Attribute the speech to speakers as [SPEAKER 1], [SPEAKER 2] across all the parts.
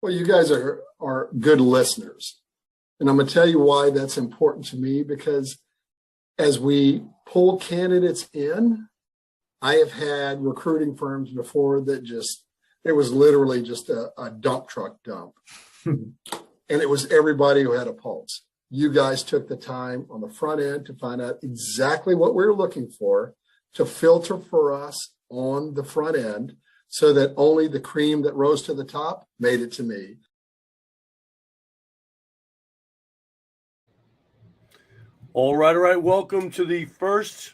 [SPEAKER 1] Well, you guys are good listeners. And I'm going to tell you why that's important to me, because as we pull candidates in, I have had recruiting firms before that it was literally just a dump truck dump. And it was everybody who had a pulse. You guys took the time on the front end to find out exactly what we were looking for, to filter for us on the front end so that only the cream that rose to the top made it to me.
[SPEAKER 2] All right. Welcome to the first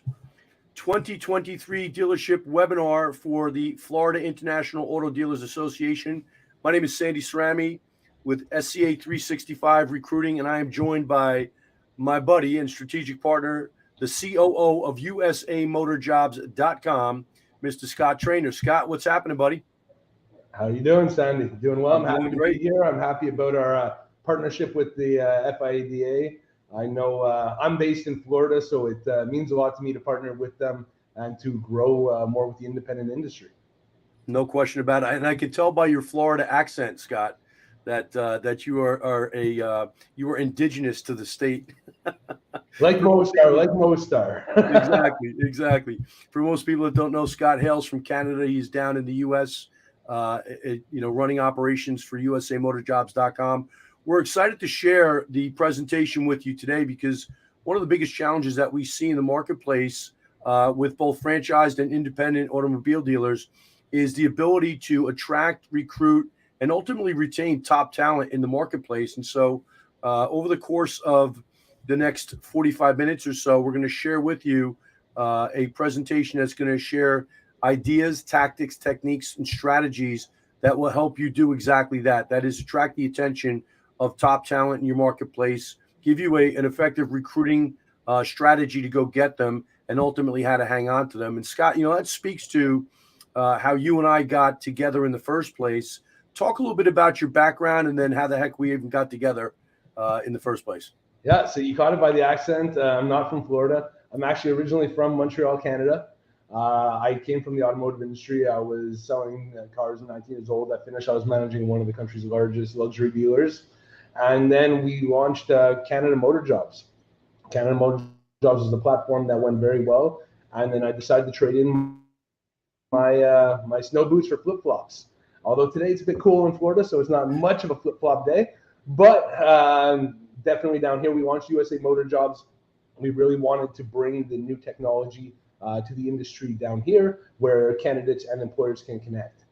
[SPEAKER 2] 2023 dealership webinar for the Florida International Auto Dealers Association. My name is Sandy Cerami with SCA365 Recruiting, and I am joined by my buddy and strategic partner, the COO of USAMotorJobs.com, Mr. Scott Trainor. Scott, what's happening, buddy?
[SPEAKER 3] How are you doing, Sandy? Doing well. I'm happy to
[SPEAKER 2] great.
[SPEAKER 3] be here. I'm happy about our partnership with the FIADA. I know I'm based in Florida, so it means a lot to me to partner with them and to grow more with the independent industry.
[SPEAKER 2] No question about it. And I can tell by your Florida accent, Scott, that you are indigenous to the state.
[SPEAKER 3] like Mostar.
[SPEAKER 2] Exactly. For most people that don't know, Scott hails from Canada. He's down in the U.S., running operations for USAMotorJobs.com. We're excited to share the presentation with you today because one of the biggest challenges that we see in the marketplace with both franchised and independent automobile dealers is the ability to attract, recruit, and ultimately retain top talent in the marketplace. And so over the course of the next 45 minutes or so, we're going to share with you a presentation that's going to share ideas, tactics, techniques, and strategies that will help you do exactly that. That is, attract the attention of top talent in your marketplace, give you an effective recruiting strategy to go get them, and ultimately how to hang on to them. And Scott, that speaks to how you and I got together in the first place. Talk a little bit about your background and then how the heck we even got together in the first place.
[SPEAKER 3] Yeah, so you caught it by the accent. I'm not from Florida. I'm actually originally from Montreal, Canada. I came from the automotive industry. I was selling cars at 19 years old. I finished. I was managing one of the country's largest luxury dealers. And then we launched Canada Motor Jobs. Canada Motor Jobs is the platform that went very well. And then I decided to trade in my snow boots for flip-flops. Although today it's a bit cool in Florida, so it's not much of a flip-flop day. But definitely down here, we launched USA Motor Jobs. We really wanted to bring the new technology to the industry down here where candidates and employers can connect.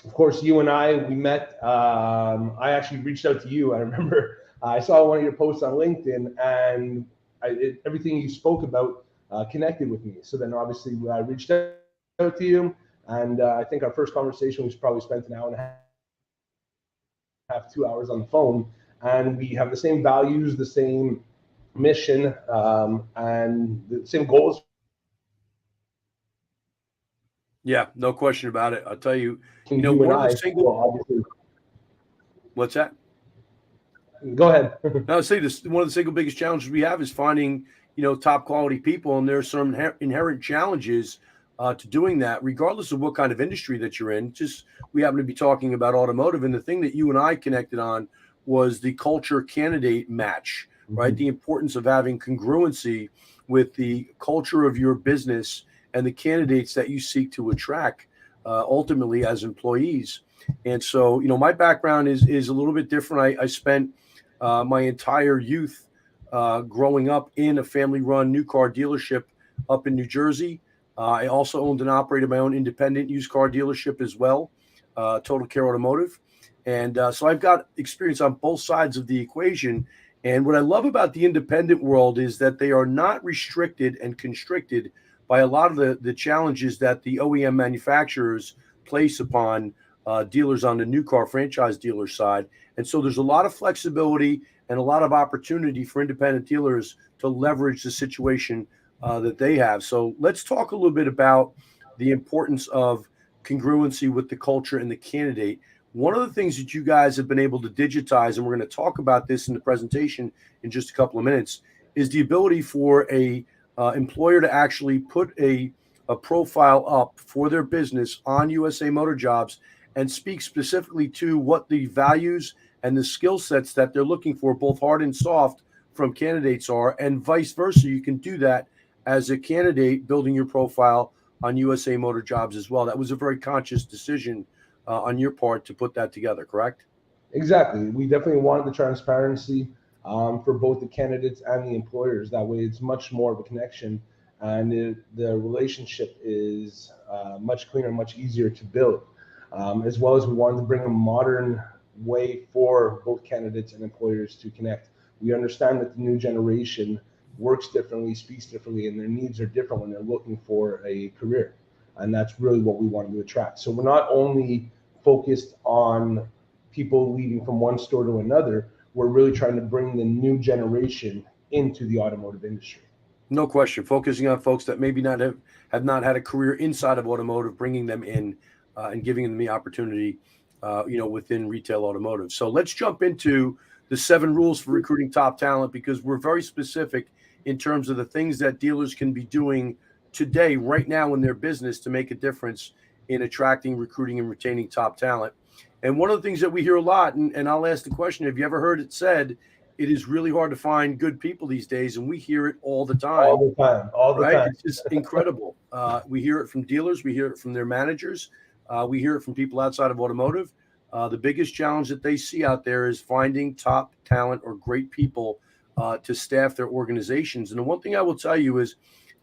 [SPEAKER 3] Of course, you and we met. I actually reached out to you. I remember I saw one of your posts on LinkedIn, and everything you spoke about connected with me. So then obviously I reached out to you, and I think our first conversation was probably spent an hour and a half, 2 hours on the phone. And we have the same values, the same mission, and the same goals.
[SPEAKER 2] Yeah, no question about it. I'll tell you,
[SPEAKER 3] What's
[SPEAKER 2] that?
[SPEAKER 3] Go ahead.
[SPEAKER 2] No, I'll say this. One of the single biggest challenges we have is finding, top quality people. And there's some inherent challenges to doing that, regardless of what kind of industry that you're in. Just, we happen to be talking about automotive. And the thing that you and I connected on was the culture candidate match, right? The importance of having congruency with the culture of your business and the candidates that you seek to attract ultimately as employees. And so, my background is a little bit different. I spent my entire youth growing up in a family-run new car dealership up in New Jersey. I also owned and operated my own independent used car dealership as well, Total Care Automotive. And so I've got experience on both sides of the equation. And what I love about the independent world is that they are not restricted and constricted by a lot of the challenges that the OEM manufacturers place upon dealers on the new car franchise dealer side. And so there's a lot of flexibility and a lot of opportunity for independent dealers to leverage the situation that they have. So let's talk a little bit about the importance of congruency with the culture and the candidate. One of the things that you guys have been able to digitize, and we're going to talk about this in the presentation in just a couple of minutes, is the ability for a employer to actually put a profile up for their business on USA Motor Jobs and speak specifically to what the values and the skill sets that they're looking for, both hard and soft, from candidates are, and vice versa. You can do that as a candidate building your profile on USA Motor Jobs as well. That was a very conscious decision on your part to put that together, correct?
[SPEAKER 3] Exactly. We definitely wanted the transparency for both the candidates and the employers. That way, it's much more of a connection, and the relationship is much cleaner, much easier to build. As well as we wanted to bring a modern way for both candidates and employers to connect. We understand that the new generation works differently, speaks differently, and their needs are different when they're looking for a career. And that's really what we wanted to attract. So we're not only focused on people leaving from one store to another, we're really trying to bring the new generation into the automotive industry.
[SPEAKER 2] No question. Focusing on folks that maybe have not had a career inside of automotive, bringing them in and giving them the opportunity, within retail automotive. So let's jump into the 7 rules for recruiting top talent, because we're very specific in terms of the things that dealers can be doing today, right now in their business, to make a difference in attracting, recruiting, and retaining top talent. And one of the things that we hear a lot, and I'll ask the question, have you ever heard it said, it is really hard to find good people these days? And we hear it all the time.
[SPEAKER 3] All the time.
[SPEAKER 2] It's just incredible. We hear it from dealers. We hear it from their managers. We hear it from people outside of automotive. The biggest challenge that they see out there is finding top talent or great people to staff their organizations. And the one thing I will tell you is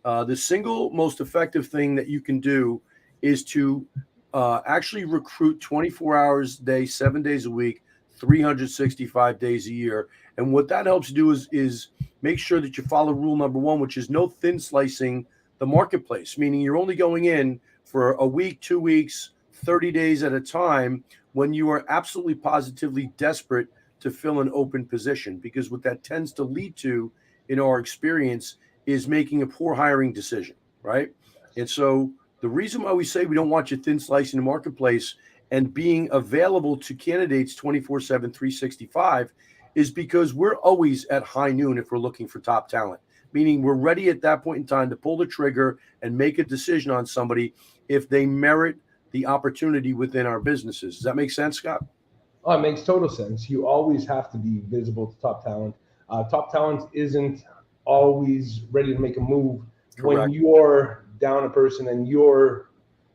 [SPEAKER 2] the single most effective thing that you can do is to actually recruit 24 hours a day, 7 days a week, 365 days a year. And what that helps you do is make sure that you follow rule number 1, which is no thin slicing the marketplace, meaning you're only going in for a week, 2 weeks, 30 days at a time when you are absolutely positively desperate to fill an open position. Because what that tends to lead to, in our experience, is making a poor hiring decision, right? And so the reason why we say we don't want you thin slicing the marketplace and being available to candidates 24/7, 365 is because we're always at high noon if we're looking for top talent, meaning we're ready at that point in time to pull the trigger and make a decision on somebody if they merit the opportunity within our businesses. Does that make sense, Scott?
[SPEAKER 3] Oh, it makes total sense. You always have to be visible to top talent. Top talent isn't always ready to make a move. Correct. When you're down a person and you're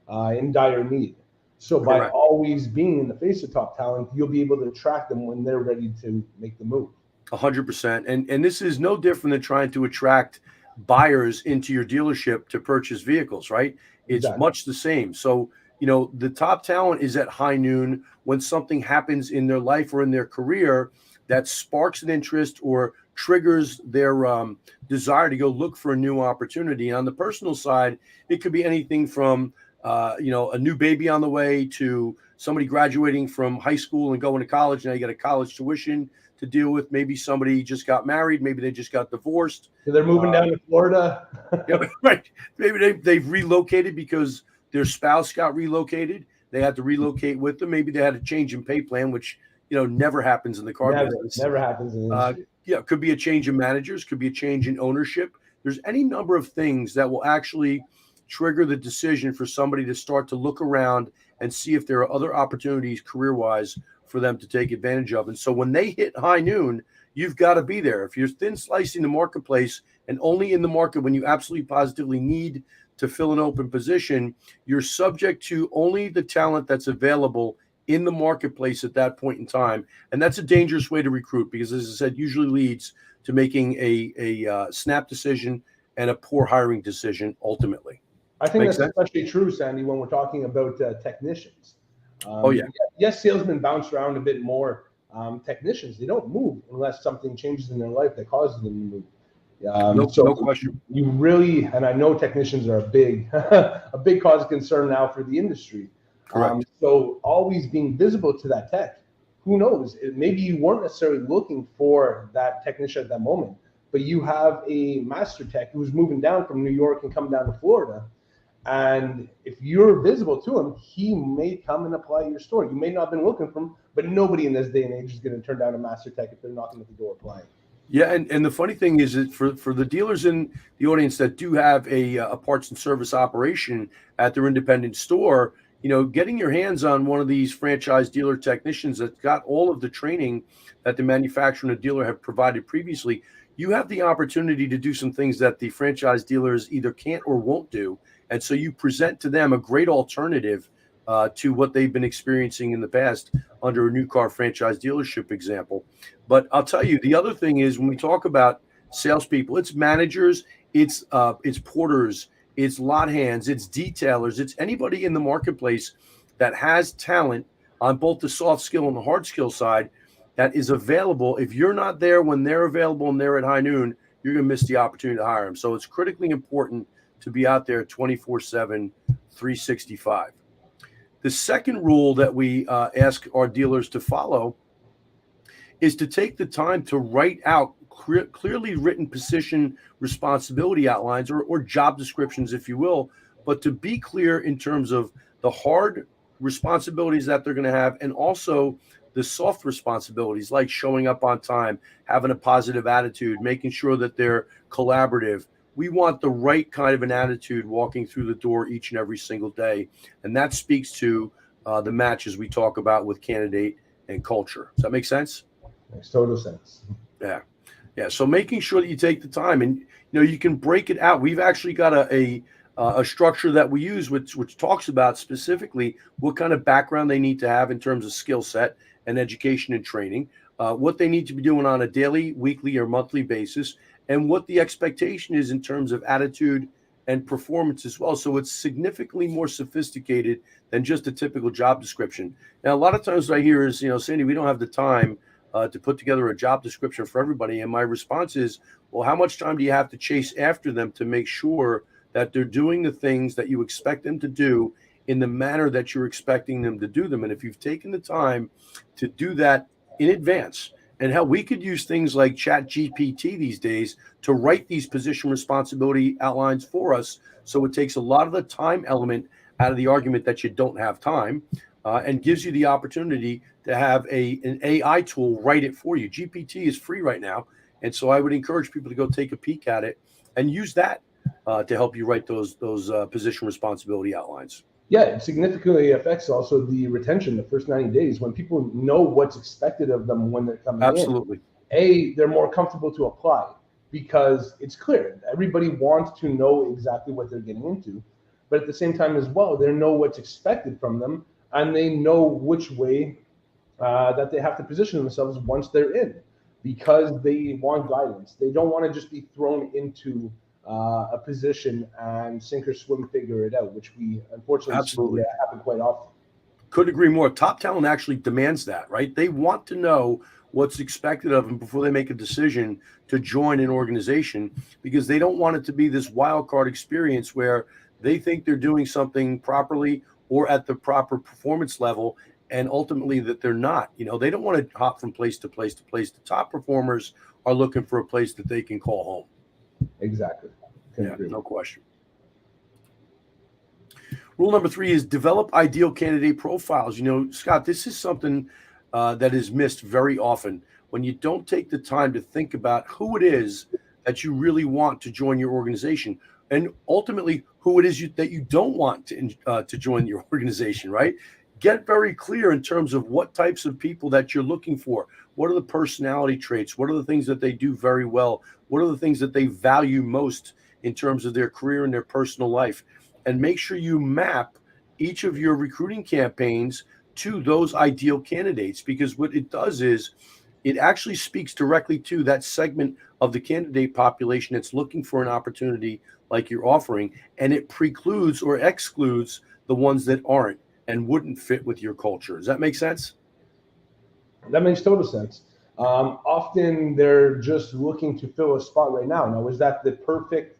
[SPEAKER 3] in dire need. So by Correct. Always being in the face of top talent, you'll be able to attract them when they're ready to make the move.
[SPEAKER 2] 100%. And this is no different than trying to attract buyers into your dealership to purchase vehicles, right? It's exactly. Much the same. So, the top talent is at high noon when something happens in their life or in their career that sparks an interest or triggers their desire to go look for a new opportunity. And on the personal side, it could be anything from, a new baby on the way to somebody graduating from high school and going to college. Now you got a college tuition to deal with. Maybe somebody just got married. Maybe they just got divorced.
[SPEAKER 3] So they're moving down to Florida.
[SPEAKER 2] Yeah, right. Maybe they've relocated because their spouse got relocated. They had to relocate with them. Maybe they had a change in pay plan, which, never happens in the car business.
[SPEAKER 3] Never happens in the industry.
[SPEAKER 2] It could be a change in managers, could be a change in ownership. There's any number of things that will actually trigger the decision for somebody to start to look around and see if there are other opportunities career-wise for them to take advantage of. And so when they hit high noon, you've got to be there. If you're thin slicing the marketplace and only in the market when you absolutely positively need to fill an open position, you're subject to only the talent that's available in the marketplace at that point in time. And that's a dangerous way to recruit because, as I said, usually leads to making a snap decision and a poor hiring decision ultimately.
[SPEAKER 3] I think that's especially true, Sandy, when we're talking about technicians. Yes, salesmen bounce around a bit more. Technicians, they don't move unless something changes in their life that causes them to move.
[SPEAKER 2] No question.
[SPEAKER 3] You really, and I know technicians are a big cause of concern now for the industry.
[SPEAKER 2] Correct.
[SPEAKER 3] So always being visible to that tech. Who knows? Maybe you weren't necessarily looking for that technician at that moment, but you have a master tech who's moving down from New York and coming down to Florida. And if you're visible to him, he may come and apply at your store. You may not have been looking for him, but nobody in this day and age is going to turn down a master tech if they're knocking at the door applying.
[SPEAKER 2] Yeah, and the funny thing is that for the dealers in the audience that do have a parts and service operation at their independent store, getting your hands on one of these franchise dealer technicians that's got all of the training that the manufacturer and the dealer have provided previously, you have the opportunity to do some things that the franchise dealers either can't or won't do. And so you present to them a great alternative to what they've been experiencing in the past under a new car franchise dealership example. But I'll tell you, the other thing is when we talk about salespeople, it's managers, it's porters, it's lot hands, it's detailers, it's anybody in the marketplace that has talent on both the soft skill and the hard skill side that is available. If you're not there when they're available and they're at high noon, you're going to miss the opportunity to hire them. So it's critically important to be out there 24/7, 365. The second rule that we ask our dealers to follow is to take the time to write out clearly written position responsibility outlines or job descriptions, if you will, but to be clear in terms of the hard responsibilities that they're going to have and also the soft responsibilities like showing up on time, having a positive attitude, making sure that they're collaborative. We want the right kind of an attitude walking through the door each and every single day. And that speaks to the matches we talk about with candidate and culture. Does that make sense?
[SPEAKER 3] Makes total sense.
[SPEAKER 2] Yeah. Yeah. So making sure that you take the time and, you can break it out. We've actually got a structure that we use, which talks about specifically what kind of background they need to have in terms of skill set and education and training, what they need to be doing on a daily, weekly, or monthly basis, and what the expectation is in terms of attitude and performance as well. So it's significantly more sophisticated than just a typical job description. Now, a lot of times what I hear is, Sandy, we don't have the time to put together a job description for everybody. And my response is, well, how much time do you have to chase after them to make sure that they're doing the things that you expect them to do in the manner that you're expecting them to do them? And if you've taken the time to do that in advance, and hell, we could use things like Chat GPT these days to write these position responsibility outlines for us. So it takes a lot of the time element out of the argument that you don't have time and gives you the opportunity to have an AI tool write it for you. GPT is free right now. And so I would encourage people to go take a peek at it and use that to help you write those position responsibility outlines.
[SPEAKER 3] Yeah, it significantly affects also the retention the first 90 days when people know what's expected of them when they're coming
[SPEAKER 2] Absolutely.
[SPEAKER 3] in. They're more comfortable to apply because it's clear. Everybody wants to know exactly what they're getting into, but at the same time as well, they know what's expected from them and they know which way that they have to position themselves once they're in because they want guidance. They don't want to just be thrown into a position and sink or swim, figure it out, which we unfortunately
[SPEAKER 2] Absolutely
[SPEAKER 3] see happen quite often.
[SPEAKER 2] Couldn't agree more. Top talent actually demands that, right? They want to know what's expected of them before they make a decision to join an organization because they don't want it to be this wild card experience where they think they're doing something properly or at the proper performance level and ultimately that they're not. They don't want to hop from place to place to place. The top performers are looking for a place that they can call home.
[SPEAKER 3] Exactly.
[SPEAKER 2] Yeah, no question. Rule number 3 is develop ideal candidate profiles. Scott, this is something that is missed very often when you don't take the time to think about who it is that you really want to join your organization and ultimately who it is that you don't want to join your organization, right? Get very clear in terms of what types of people that you're looking for. What are the personality traits? What are the things that they do very well? What are the things that they value most in terms of their career and their personal life? And make sure you map each of your recruiting campaigns to those ideal candidates, because what it does is it actually speaks directly to that segment of the candidate population that's looking for an opportunity like you're offering, and it precludes or excludes the ones that aren't and wouldn't fit with your culture. Does that make sense?
[SPEAKER 3] That makes total sense. Often they're just looking to fill a spot right now. Now, is that the perfect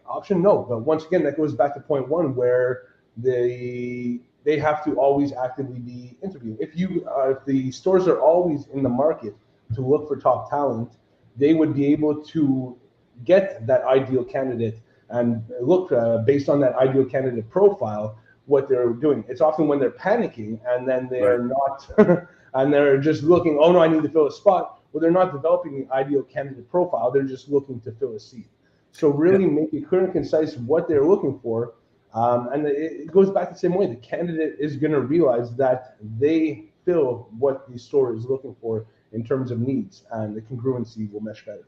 [SPEAKER 3] option? No, but once again, that goes back to point 1 where they have to always actively be interviewing. If the stores are always in the market to look for top talent, they would be able to get that ideal candidate and look based on that ideal candidate profile what they're doing. It's often when they're panicking and then they're not and they're just looking, oh no, I need to fill a spot. Well, they're not developing the ideal candidate profile. They're just looking to fill a seat. So really make it clear and concise what they're looking for And it goes back the same way. The candidate is going to realize that they fill what the store is looking for in terms of needs, and the congruency will mesh better.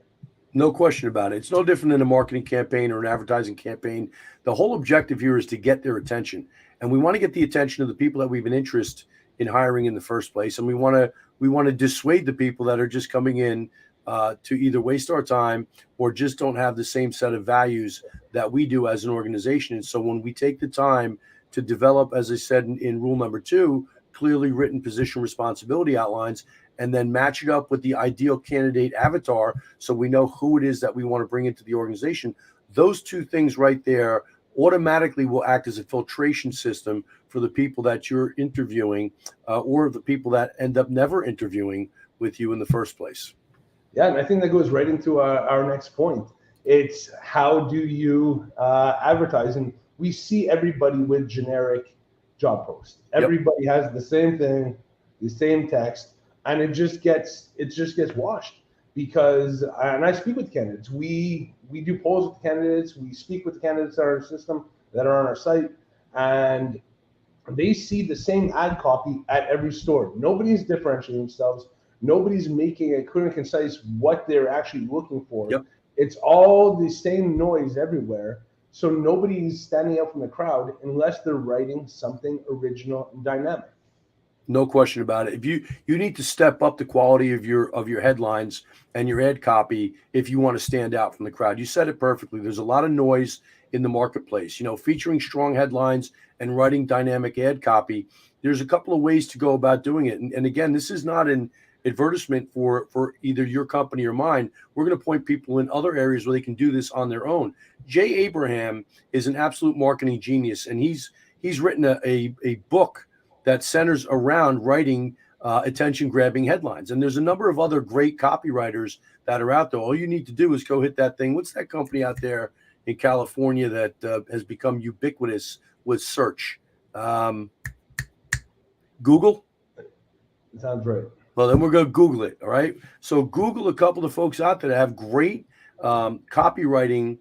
[SPEAKER 2] No question about it. It's no different than a marketing campaign or an advertising campaign. The whole objective here is to get their attention. And we want to get the attention of the people that we have an interest in hiring in the first place. And we want to dissuade the people that are just coming in to either waste our time or just don't have the same set of values that we do as an organization. And so when we take the time to develop, as I said in rule number 2, clearly written position responsibility outlines, and then match it up with the ideal candidate avatar so we know who it is that we want to bring into the organization, those two things right there automatically will act as a filtration system for the people that you're interviewing or the people that end up never interviewing with you in the first place.
[SPEAKER 3] Yeah, and I think that goes right into our next point. It's how do you advertise? And we see everybody with generic job posts. Everybody has the same thing, the same text, and it just gets washed because. And I speak with candidates. We do polls with the candidates. We speak with the candidates in our system that are on our site, and they see the same ad copy at every store. Nobody's differentiating themselves. Nobody's making it clear and concise what they're actually looking for.
[SPEAKER 2] Yep.
[SPEAKER 3] It's all the same noise everywhere. So nobody's standing out from the crowd unless they're writing something original and dynamic.
[SPEAKER 2] No question about it. If you need to step up the quality of your headlines and your ad copy if you want to stand out from the crowd. You said it perfectly. There's a lot of noise in the marketplace. Featuring strong headlines and writing dynamic ad copy. There's a couple of ways to go about doing it. And again, this is not an advertisement for either your company or mine. We're going to point people in other areas where they can do this on their own. Jay Abraham is an absolute marketing genius, and he's written a book that centers around writing attention-grabbing headlines. And there's a number of other great copywriters that are out there. All you need to do is go hit that thing. What's that company out there in California that has become ubiquitous with search? Google?
[SPEAKER 3] Sounds right.
[SPEAKER 2] Well, then we're going to Google it, all right? So Google a couple of folks out there that have great copywriting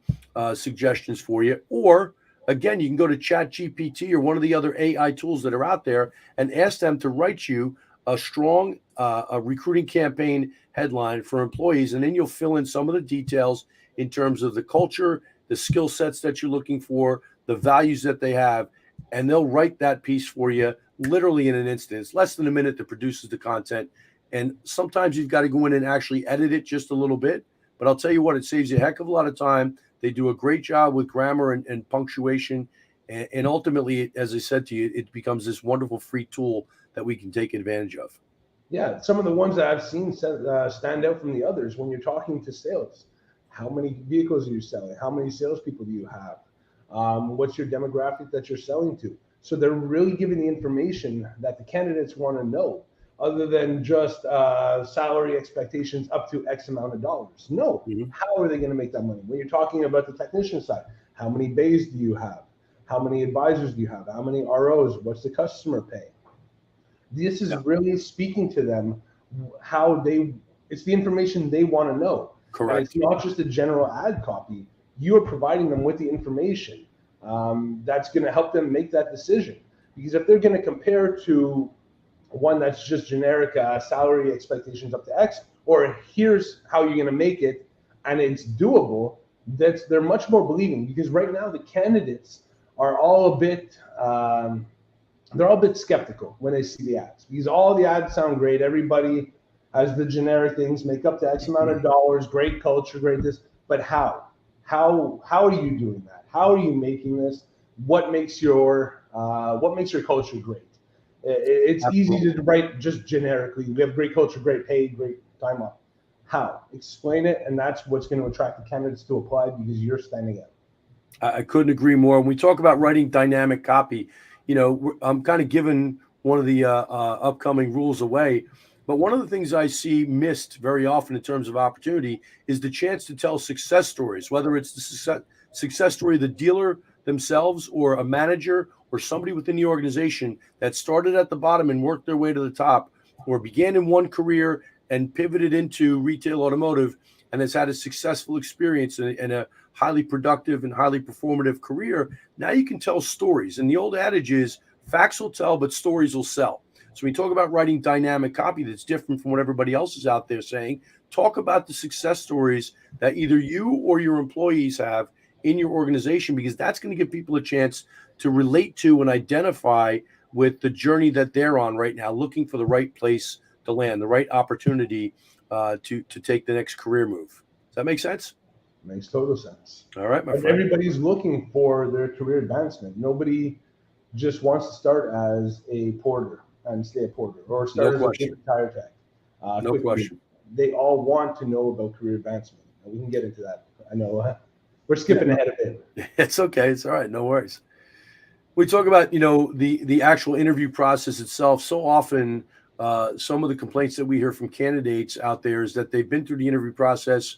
[SPEAKER 2] suggestions for you. Or, again, you can go to ChatGPT or one of the other AI tools that are out there and ask them to write you a strong a recruiting campaign headline for employees, and then you'll fill in some of the details in terms of the culture, the skill sets that you're looking for, the values that they have, and they'll write that piece for you literally in an instant. It's less than a minute that produces the content. And sometimes you've got to go in and actually edit it just a little bit. But I'll tell you what, it saves you a heck of a lot of time. They do a great job with grammar and punctuation. And ultimately, as I said to you, it becomes this wonderful free tool that we can take advantage of.
[SPEAKER 3] Yeah, some of the ones that I've seen stand out from the others when you're talking to sales. How many vehicles are you selling? How many salespeople do you have? What's your demographic that you're selling to? So they're really giving the information that the candidates want to know, other than just salary expectations up to X amount of dollars. No, How are they going to make that money? When you're talking about the technician side, how many bays do you have? How many advisors do you have? How many ROs? What's the customer pay? This is really speaking to them it's the information they want to know.
[SPEAKER 2] Correct.
[SPEAKER 3] And it's not just a general ad copy. You are providing them with the information that's going to help them make that decision. Because if they're going to compare to one that's just generic salary expectations up to X, or here's how you're going to make it, and it's doable, they're much more believing. Because right now the candidates are all a bit skeptical when they see the ads, because all the ads sound great. Everybody has the generic things, make up to X amount of dollars, great culture, great this, but how are you doing that? How are you making this? What makes your culture great? It's easy to write just generically. We have great culture, great pay, great time off. How? Explain it, and that's what's going to attract the candidates to apply, because you're standing out.
[SPEAKER 2] I couldn't agree more. When we talk about writing dynamic copy, I'm kind of giving one of the upcoming rules away. But one of the things I see missed very often in terms of opportunity is the chance to tell success stories, whether it's the success story of the dealer themselves or a manager or somebody within the organization that started at the bottom and worked their way to the top, or began in one career and pivoted into retail automotive and has had a successful experience and a highly productive and highly performative career, now you can tell stories. And the old adage is facts will tell, but stories will sell. So when you talk about writing dynamic copy that's different from what everybody else is out there saying, talk about the success stories that either you or your employees have in your organization, because that's going to give people a chance to relate to and identify with the journey that they're on right now, looking for the right place to land, the right opportunity to take the next career move. Does that make sense?
[SPEAKER 3] Makes total sense.
[SPEAKER 2] All right, my
[SPEAKER 3] And
[SPEAKER 2] friend.
[SPEAKER 3] everybody's looking for their career advancement. Nobody just wants to start as a porter and stay a porter, or start as a paper tire tech.
[SPEAKER 2] No question.
[SPEAKER 3] They all want to know about career advancement. And we can get into that. I know we're skipping ahead a bit.
[SPEAKER 2] It's okay. It's all right. No worries. We talk about, the actual interview process itself. So often, some of the complaints that we hear from candidates out there is that they've been through the interview process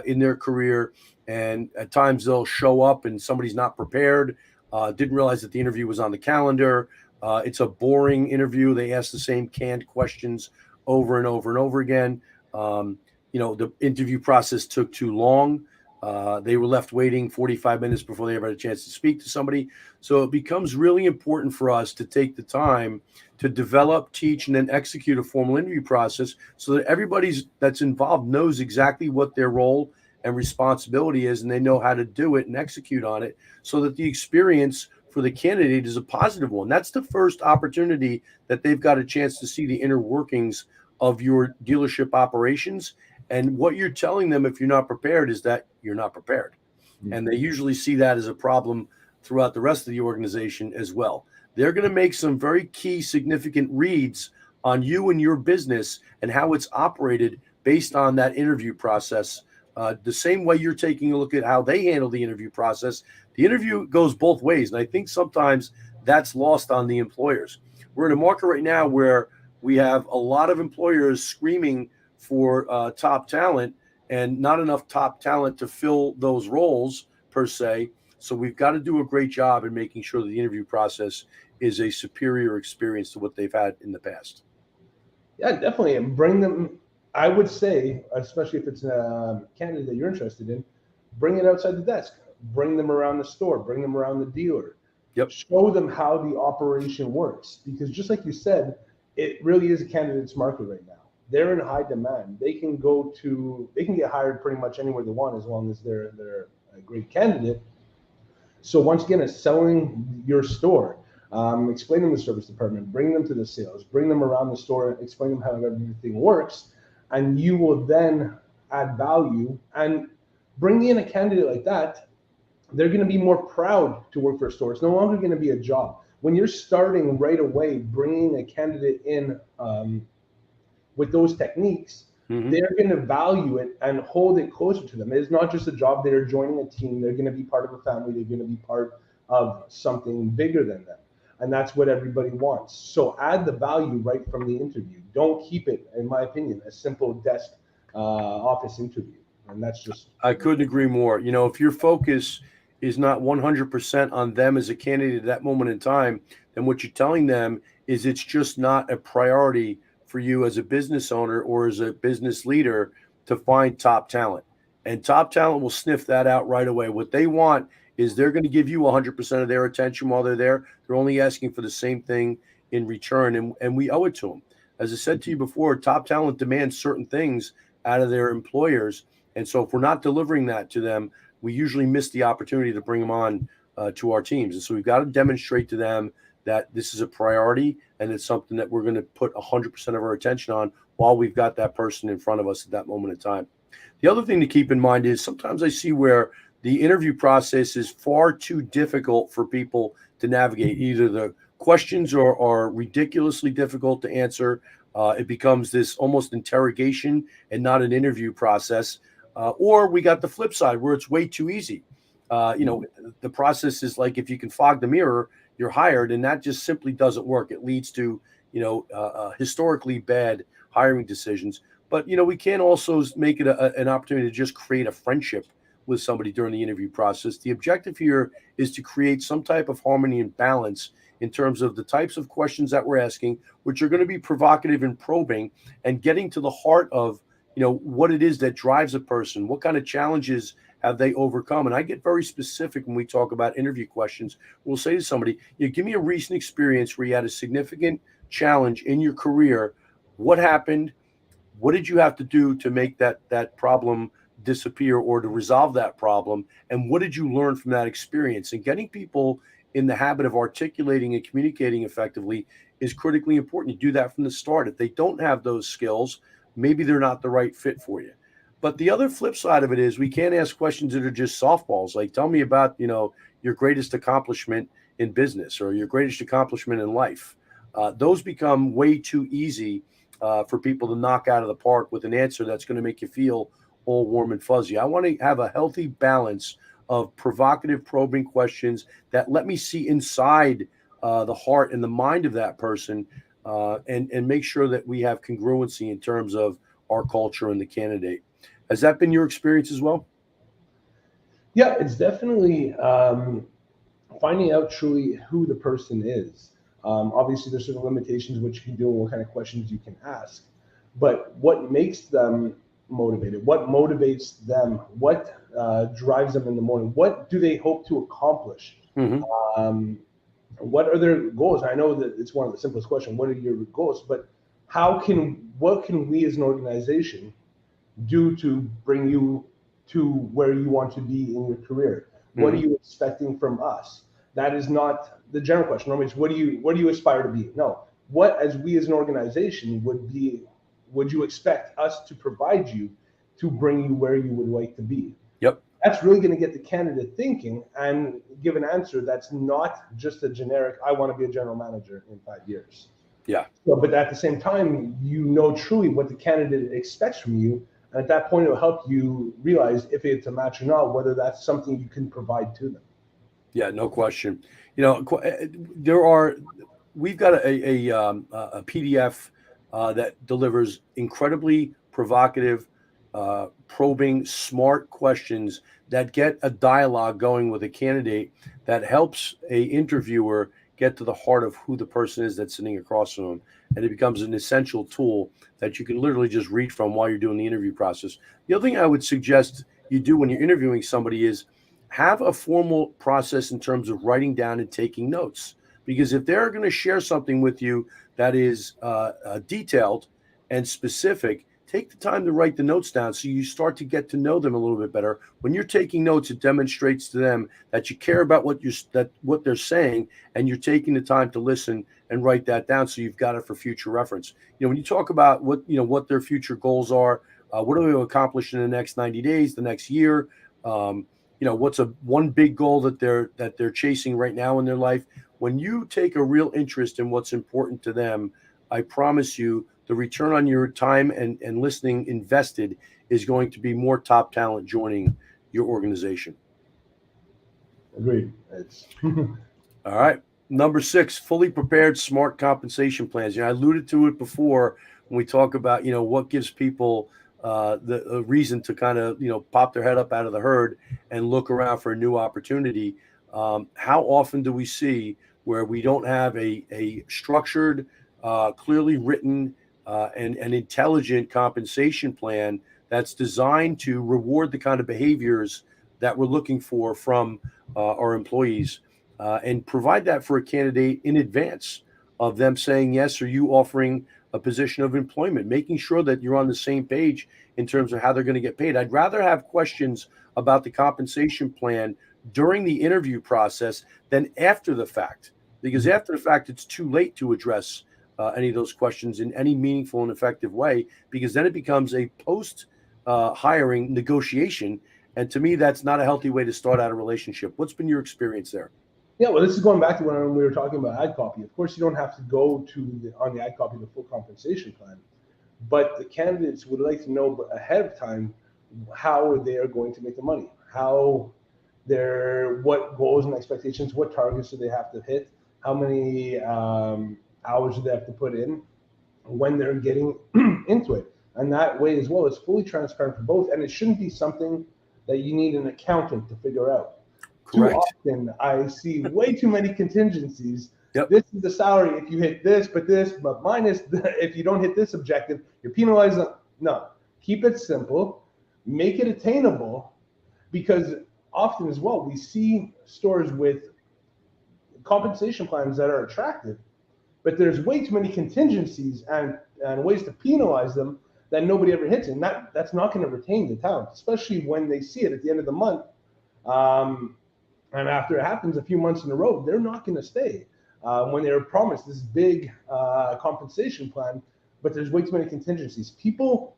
[SPEAKER 2] in their career, and at times they'll show up and somebody's not prepared, didn't realize that the interview was on the calendar. It's a boring interview. They ask the same canned questions over and over and over again. The interview process took too long. They were left waiting 45 minutes before they ever had a chance to speak to somebody. So it becomes really important for us to take the time to develop, teach, and then execute a formal interview process so that everybody that's involved knows exactly what their role and responsibility is, and they know how to do it and execute on it, so that the experience for the candidate is a positive one. That's the first opportunity that they've got a chance to see the inner workings of your dealership operations. And what you're telling them, if you're not prepared, is that you're not prepared. Mm-hmm. And they usually see that as a problem throughout the rest of the organization as well. They're going to make some very key, significant reads on you and your business and how it's operated based on that interview process. The same way you're taking a look at how they handle the interview process, the interview goes both ways. And I think sometimes that's lost on the employers. We're in a market right now where we have a lot of employers screaming for top talent and not enough top talent to fill those roles per se. So we've got to do a great job in making sure that the interview process is a superior experience to what they've had in the past.
[SPEAKER 3] Yeah, definitely. And bring them, I would say, especially if it's a candidate that you're interested in, bring it outside the desk. Bring them around the store. Bring them around the dealer.
[SPEAKER 2] Yep. Show
[SPEAKER 3] them how the operation works. Because just like you said, it really is a candidate's market right now. They're in high demand. They can get hired pretty much anywhere they want as long as they're a great candidate. So once again, it's selling your store, explain them the service department, bring them to the sales, bring them around the store, explain them how everything works, and you will then add value. And bring in a candidate like that, they're going to be more proud to work for a store. It's no longer going to be a job. When you're starting right away, bringing a candidate in with those techniques, they're going to value it and hold it closer to them. It's not just a job. They're joining a team. They're going to be part of a family. They're going to be part of something bigger than them. And that's what everybody wants. So add the value right from the interview. Don't keep it, in my opinion, a simple desk office interview. And that's just...
[SPEAKER 2] I couldn't agree more. If your focus is not 100% on them as a candidate at that moment in time, then what you're telling them is it's just not a priority for you as a business owner or as a business leader to find top talent. And top talent will sniff that out right away. What they want is they're going to give you 100% of their attention while they're there. They're only asking for the same thing in return, and we owe it to them. As I said to you before, top talent demands certain things out of their employers. And so if we're not delivering that to them, we usually miss the opportunity to bring them on to our teams. And so we've got to demonstrate to them that this is a priority and it's something that we're going to put 100% of our attention on while we've got that person in front of us at that moment in time. The other thing to keep in mind is sometimes I see where the interview process is far too difficult for people to navigate. Either the questions are ridiculously difficult to answer. It becomes this almost interrogation and not an interview process. Or we got the flip side where it's way too easy. The process is like if you can fog the mirror, you're hired, and that just simply doesn't work. It leads to, historically bad hiring decisions. But, we can also make it an opportunity to just create a friendship with somebody during the interview process. The objective here is to create some type of harmony and balance in terms of the types of questions that we're asking, which are going to be provocative and probing and getting to the heart of what it is that drives a person, what kind of challenges have they overcome. And I get very specific when we talk about interview questions. We'll say to somebody, give me a recent experience where you had a significant challenge in your career. What happened? What did you have to do to make that problem disappear or to resolve that problem? And what did you learn from that experience? And getting people in the habit of articulating and communicating effectively is critically important. You do that from the start. If they don't have those skills, maybe they're not the right fit for you. But the other flip side of it is we can't ask questions that are just softballs. Like, tell me about, your greatest accomplishment in business or your greatest accomplishment in life. Those become way too easy for people to knock out of the park with an answer that's going to make you feel all warm and fuzzy. I want to have a healthy balance of provocative, probing questions that let me see inside the heart and the mind of that person, and make sure that we have congruency in terms of our culture and the candidate. Has that been your experience as well?
[SPEAKER 3] Yeah, it's definitely finding out truly who the person is. Obviously, there's certain limitations what you can do and what kind of questions you can ask. But what makes them motivated? What motivates them? What drives them in the morning? What do they hope to accomplish?
[SPEAKER 2] Mm-hmm.
[SPEAKER 3] What are their goals? I know that it's one of the simplest questions. What are your goals? But what can we as an organization do to bring you to where you want to be in your career? Mm-hmm. What are you expecting from us? That is not the general question. Normally, it's what do you aspire to be? No. What, as we as an organization, would you expect us to provide you to bring you where you would like to be?
[SPEAKER 2] Yep.
[SPEAKER 3] That's really going to get the candidate thinking and give an answer that's not just a generic, I want to be a general manager in 5 years.
[SPEAKER 2] Yeah.
[SPEAKER 3] So, but at the same time, truly what the candidate expects from you. And at that point, it'll help you realize if it's a match or not, whether that's something you can provide to them.
[SPEAKER 2] Yeah, no question. We've got a PDF that delivers incredibly provocative, probing, smart questions that get a dialogue going with a candidate that helps a interviewer get to the heart of who the person is that's sitting across from them. And it becomes an essential tool that you can literally just read from while you're doing the interview process. The other thing I would suggest you do when you're interviewing somebody is have a formal process in terms of writing down and taking notes. Because if they're going to share something with you that is detailed and specific, take the time to write the notes down so you start to get to know them a little bit better. When you're taking notes, it demonstrates to them that you care about what they're saying, and you're taking the time to listen and write that down so you've got it for future reference. When you talk about what their future goals are, what are they going to accomplish in the next 90 days, the next year, what's one big goal that they're chasing right now in their life. When you take a real interest in what's important to them, I promise you the return on your time and listening invested is going to be more top talent joining your organization.
[SPEAKER 3] Agreed.
[SPEAKER 2] All right. Number 6, fully prepared, smart compensation plans. I alluded to it before when we talk about, what gives people the reason to kind of, pop their head up out of the herd and look around for a new opportunity. How often do we see where we don't have a structured, clearly written, and an intelligent compensation plan that's designed to reward the kind of behaviors that we're looking for from our employees, and provide that for a candidate in advance of them saying yes or you offering a position of employment, making sure that you're on the same page in terms of how they're going to get paid. I'd rather have questions about the compensation plan during the interview process than after the fact, because after the fact, it's too late to address any of those questions in any meaningful and effective way, because then it becomes a post hiring negotiation. And to me, that's not a healthy way to start out a relationship. What's been your experience there?
[SPEAKER 3] Yeah, well, this is going back to when we were talking about ad copy. Of course, you don't have to go on the ad copy the full compensation plan, but the candidates would like to know ahead of time how they are going to make the money, what goals and expectations, what targets do they have to hit, how many hours do they have to put in when they're getting into it. And that way as well, it's fully transparent for both, and it shouldn't be something that you need an accountant to figure out.
[SPEAKER 2] Correct.
[SPEAKER 3] Too often, I see way too many contingencies.
[SPEAKER 2] Yep.
[SPEAKER 3] This is the salary if you hit this, but minus if you don't hit this objective, you're penalized. No, Keep it simple, make it attainable, because often as well, we see stores with compensation plans that are attractive, but there's way too many contingencies and ways to penalize them that nobody ever hits. And that's not going to retain the talent, especially when they see it at the end of the month. And after it happens a few months in a row, they're not going to stay when they were promised this big compensation plan, but there's way too many contingencies. People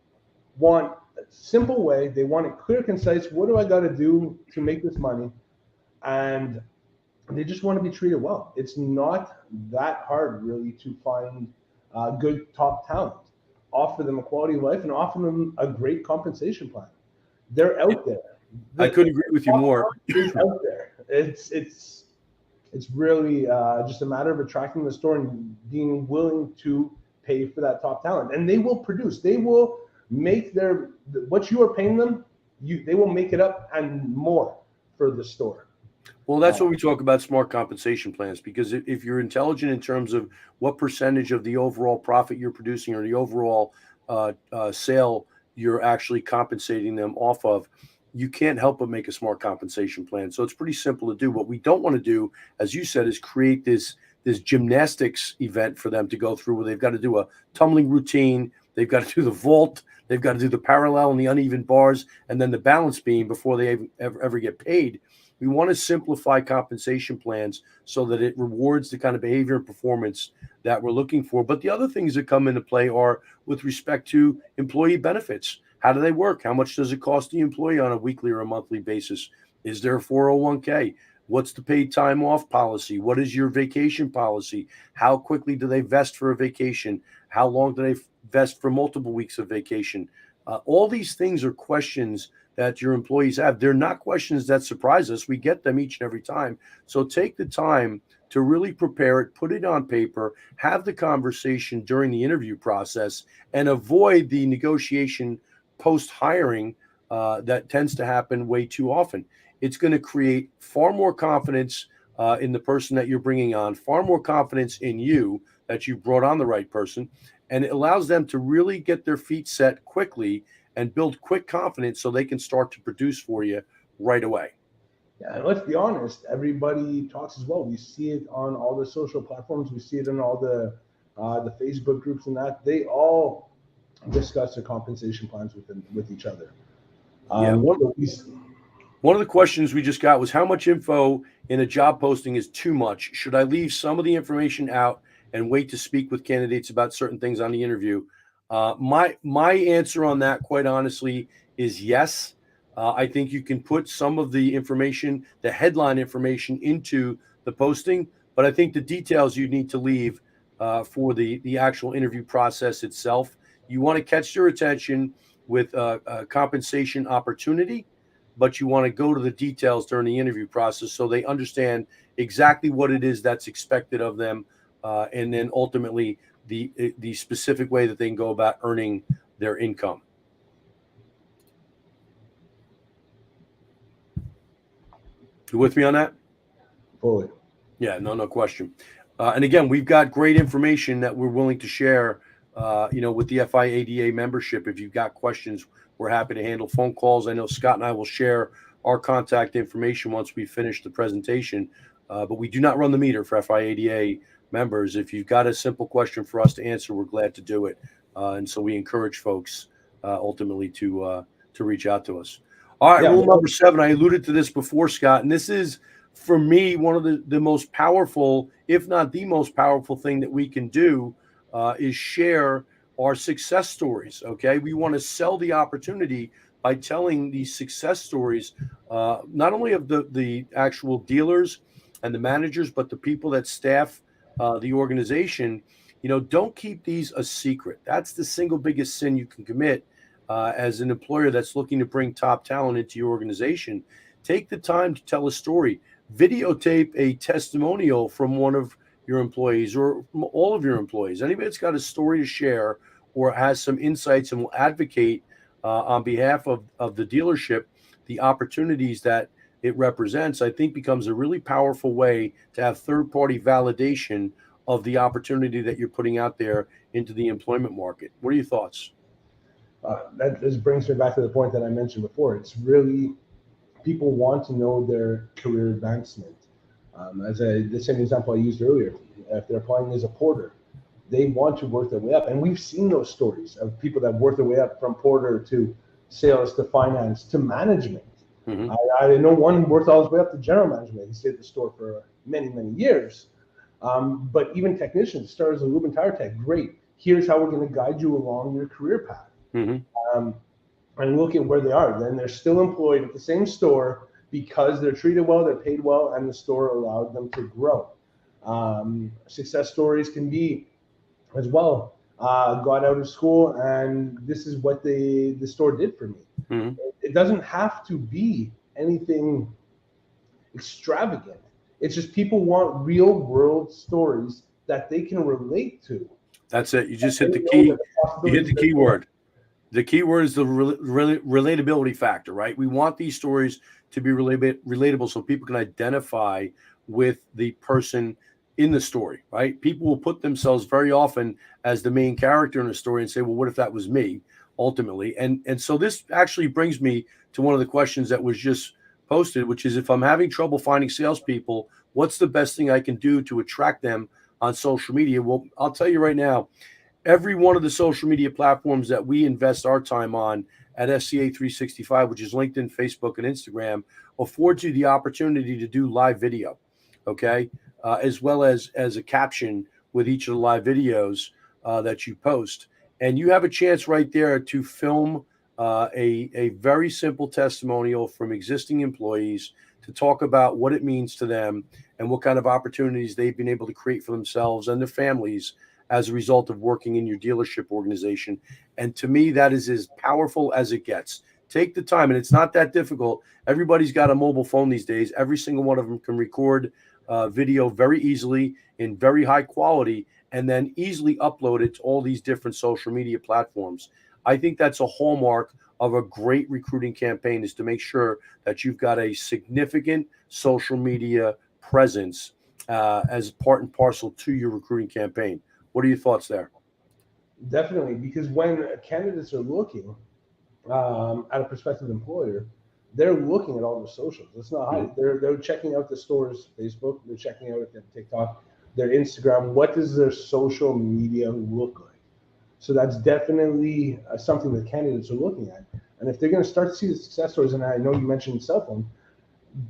[SPEAKER 3] want a simple way. They want it clear, concise. What do I got to do to make this money? And they just want to be treated well. It's not that hard, really, to find good top talent, offer them a quality of life, and offer them a great compensation plan. They're out there.
[SPEAKER 2] I couldn't agree with you more.
[SPEAKER 3] It's out there. It's really just a matter of attracting the store and being willing to pay for that top talent. And they will produce. They will make what you are paying them. They will make it up and more for the store.
[SPEAKER 2] Well, that's what we talk about smart compensation plans, because if you're intelligent in terms of what percentage of the overall profit you're producing or the overall sale you're actually compensating them off of, you can't help but make a smart compensation plan. So it's pretty simple to do. What we don't want to do, as you said, is create this gymnastics event for them to go through where they've got to do a tumbling routine, they've got to do the vault, they've got to do the parallel and the uneven bars, and then the balance beam before they ever get paid. We want to simplify compensation plans so that it rewards the kind of behavior and performance that we're looking for. But the other things that come into play are with respect to employee benefits. How do they work? How much does it cost the employee on a weekly or a monthly basis? Is there a 401k? What's the paid time off policy? What is your vacation policy? How quickly do they vest for a vacation? How long do they vest for multiple weeks of vacation? All these things are questions that your employees have. They're not questions that surprise us. We get them each and every time. So take the time to really prepare it, put it on paper, have the conversation during the interview process, and avoid the negotiation post-hiring that tends to happen way too often. It's going to create far more confidence in the person that you're bringing on, far more confidence in you that you brought on the right person, and it allows them to really get their feet set quickly and build quick confidence so they can start to produce for you right away.
[SPEAKER 3] Yeah, and let's be honest, everybody talks as well. We see it on all the social platforms. We see it in all the Facebook groups and that. They all discuss their compensation plans with each other.
[SPEAKER 2] One of the questions we just got was, how much info in a job posting is too much? Should I leave some of the information out and wait to speak with candidates about certain things on the interview? My answer on that, quite honestly, is yes. I think you can put some of the information, the headline information, into the posting, but I think the details you need to leave for the actual interview process itself. You want to catch their attention with a compensation opportunity, but you want to go to the details during the interview process so they understand exactly what it is that's expected of them, and then ultimately the specific way that they can go about earning their income. You with me on that?
[SPEAKER 3] Fully.
[SPEAKER 2] Yeah, no question. And again, we've got great information that we're willing to share, with the FIADA membership. If you've got questions, we're happy to handle phone calls. I know Scott and I will share our contact information once we finish the presentation, but we do not run the meter for FIADA members. If you've got a simple question for us to answer, we're glad to do it. And so we encourage folks ultimately to reach out to us. All right, rule number 7. I alluded to this before, Scott, and this is, for me, one of the most powerful, if not the most powerful thing that we can do is share our success stories. Okay, we want to sell the opportunity by telling these success stories, not only of the actual dealers and the managers, but the people that staff the organization. Don't keep these a secret. That's the single biggest sin you can commit as an employer that's looking to bring top talent into your organization. Take the time to tell a story. Videotape a testimonial from one of your employees or from all of your employees. Anybody that's got a story to share or has some insights and will advocate on behalf of the dealership, the opportunities that it represents, I think becomes a really powerful way to have third-party validation of the opportunity that you're putting out there into the employment market. What are your thoughts?
[SPEAKER 3] That just brings me back to the point that I mentioned before. It's really, people want to know their career advancement. The same example I used earlier, if they're applying as a porter, they want to work their way up. And we've seen those stories of people that work their way up from porter to sales to finance to management.
[SPEAKER 2] Mm-hmm.
[SPEAKER 3] I know one who worked all his way up to general management. He stayed at the store for many, many years. But even technicians, start as a lube and tire tech, great. Here's how we're going to guide you along your career path.
[SPEAKER 2] Mm-hmm.
[SPEAKER 3] And look at where they are. Then they're still employed at the same store because they're treated well, they're paid well, and the store allowed them to grow. Success stories can be as well. Got out of school, and this is what the store did for me.
[SPEAKER 2] Mm-hmm.
[SPEAKER 3] It doesn't have to be anything extravagant. It's just people want real world stories that they can relate to.
[SPEAKER 2] That's it. You just hit the key. You hit the key word. The key word is the relatability factor, right? We want these stories to be relatable so people can identify with the person in the story, right? People will put themselves very often as the main character in a story and say, well, what if that was me ultimately? And so this actually brings me to one of the questions that was just posted, which is, if I'm having trouble finding salespeople, what's the best thing I can do to attract them on social media? Well, I'll tell you right now, every one of the social media platforms that we invest our time on at SCA365, which is LinkedIn, Facebook, and Instagram, affords you the opportunity to do live video, okay, as well as a caption with each of the live videos that you post. And you have a chance right there to film a very simple testimonial from existing employees to talk about what it means to them and what kind of opportunities they've been able to create for themselves and their families as a result of working in your dealership organization. And to me, that is as powerful as it gets. Take the time, and it's not that difficult. Everybody's got a mobile phone these days. Every single one of them can record video very easily in very high quality and then easily upload it to all these different social media platforms. I think that's a hallmark of a great recruiting campaign, is to make sure that you've got a significant social media presence as part and parcel to your recruiting campaign. What are your thoughts there?
[SPEAKER 3] Definitely, because when candidates are looking at a prospective employer, they're looking at all the socials. It's not hiding. They're checking out the store's Facebook. They're checking out their TikTok, their Instagram. What does their social media look like? So that's definitely something that candidates are looking at. And if they're going to start to see the success stories, and I know you mentioned cell phone,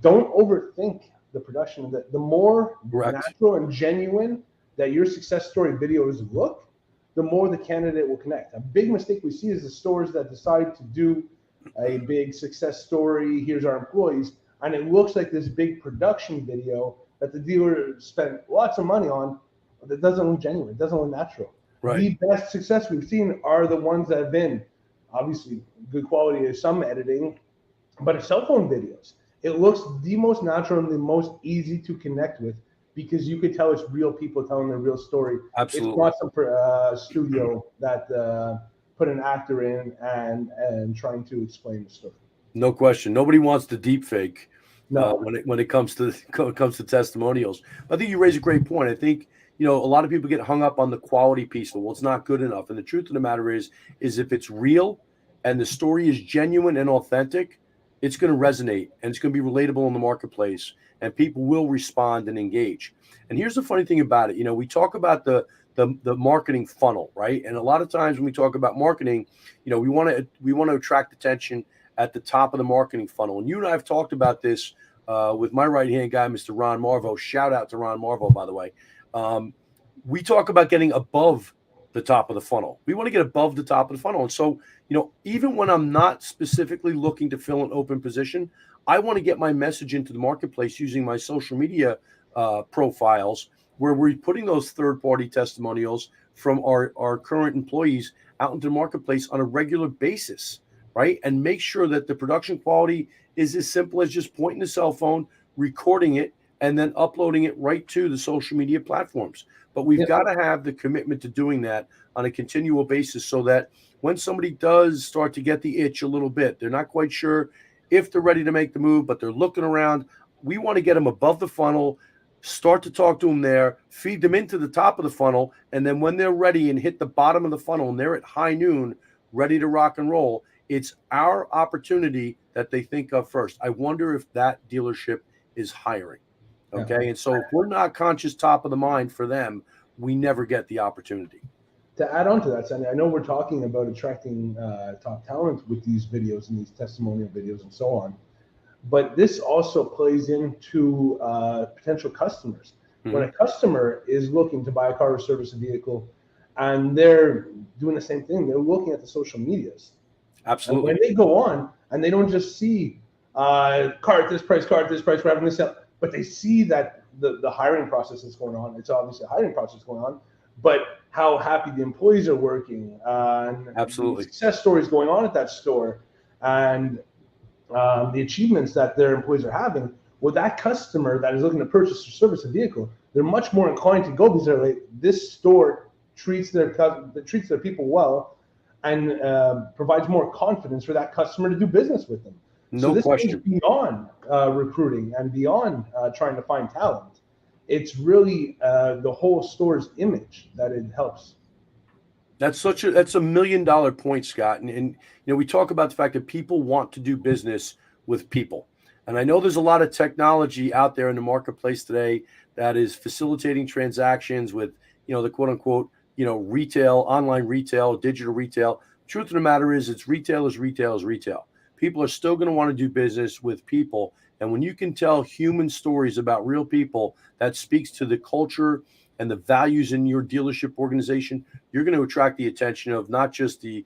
[SPEAKER 3] don't overthink the production of that. The more natural and genuine that your success story videos look, the more the candidate will connect. A big mistake we see is the stores that decide to do a big success story, here's our employees, and it looks like this big production video that the dealer spent lots of money on, but it doesn't look genuine, it doesn't look natural.
[SPEAKER 2] Right.
[SPEAKER 3] The best success we've seen are the ones that have been obviously good quality of some editing, but cell phone videos. It looks the most natural and the most easy to connect with, because you could tell it's real people telling their real story.
[SPEAKER 2] Absolutely.
[SPEAKER 3] It's not some studio that put an actor in and trying to explain the story.
[SPEAKER 2] No question. Nobody wants the deep fake
[SPEAKER 3] No.
[SPEAKER 2] when it comes to testimonials. I think you raise a great point. I think, a lot of people get hung up on the quality piece. Well, it's not good enough. And the truth of the matter is if it's real and the story is genuine and authentic, it's going to resonate and it's going to be relatable in the marketplace, and people will respond and engage. And here's the funny thing about it. We talk about the marketing funnel, right? And a lot of times when we talk about marketing, we want to attract attention at the top of the marketing funnel. And you and I have talked about this with my right-hand guy, Mr. Ron Marvo. Shout out to Ron Marvo, by the way. We talk about getting above the top of the funnel. We want to get above the top of the funnel. And so, even when I'm not specifically looking to fill an open position, I want to get my message into the marketplace using my social media profiles, where we're putting those third-party testimonials from our current employees out into the marketplace on a regular basis, right? And make sure that the production quality is as simple as just pointing the cell phone, recording it, and then uploading it right to the social media platforms. But we've got to have the commitment to doing that on a continual basis, so that when somebody does start to get the itch a little bit, they're not quite sure if they're ready to make the move, but they're looking around. We want to get them above the funnel, start to talk to them there, feed them into the top of the funnel, and then when they're ready and hit the bottom of the funnel and they're at high noon, ready to rock and roll. It's our opportunity that they think of first. I wonder if that dealership is hiring. Okay. And so if we're not conscious top of the mind for them, we never get the opportunity.
[SPEAKER 3] To add on to that, Sandy, I know we're talking about attracting top talent with these videos and these testimonial videos and so on, but this also plays into potential customers. Mm-hmm. When a customer is looking to buy a car or service a vehicle, and they're doing the same thing, they're looking at the social medias.
[SPEAKER 2] Absolutely.
[SPEAKER 3] And when they go on and they don't just see car at this price, we're having this sale, but they see that the hiring process is going on. It's obviously a hiring process going on, but how happy the employees are working, and
[SPEAKER 2] absolutely
[SPEAKER 3] success stories going on at that store, and the achievements that their employees are having. Well, that customer that is looking to purchase or service a vehicle, they're much more inclined to go because they're like, this store treats their people well, and provides more confidence for that customer to do business with them.
[SPEAKER 2] No
[SPEAKER 3] so this
[SPEAKER 2] question.
[SPEAKER 3] goes beyond recruiting and beyond trying to find talent. It's really the whole store's image that it helps.
[SPEAKER 2] That's a $1 million point, Scott. And we talk about the fact that people want to do business with people. And I know there's a lot of technology out there in the marketplace today that is facilitating transactions with, the quote unquote, retail, online retail, digital retail. Truth of the matter is retail is retail is retail. People are still going to want to do business with people. And when you can tell human stories about real people, that speaks to the culture and the values in your dealership organization, you're going to attract the attention of not just the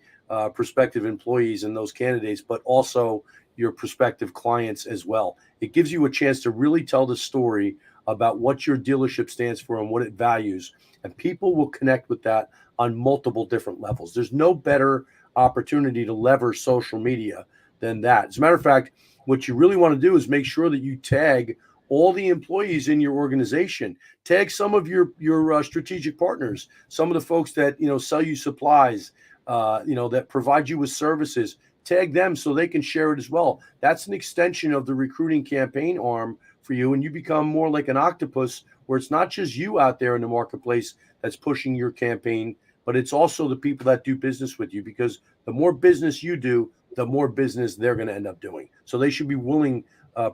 [SPEAKER 2] prospective employees and those candidates, but also your prospective clients as well. It gives you a chance to really tell the story about what your dealership stands for and what it values. And people will connect with that on multiple different levels. There's no better opportunity to leverage social media than that. As a matter of fact, what you really want to do is make sure that you tag all the employees in your organization, tag some of your strategic partners, some of the folks that, sell you supplies, that provide you with services, tag them so they can share it as well. That's an extension of the recruiting campaign arm for you. And you become more like an octopus where it's not just you out there in the marketplace that's pushing your campaign, but it's also the people that do business with you, because the more business you do, the more business they're going to end up doing. So they should be willing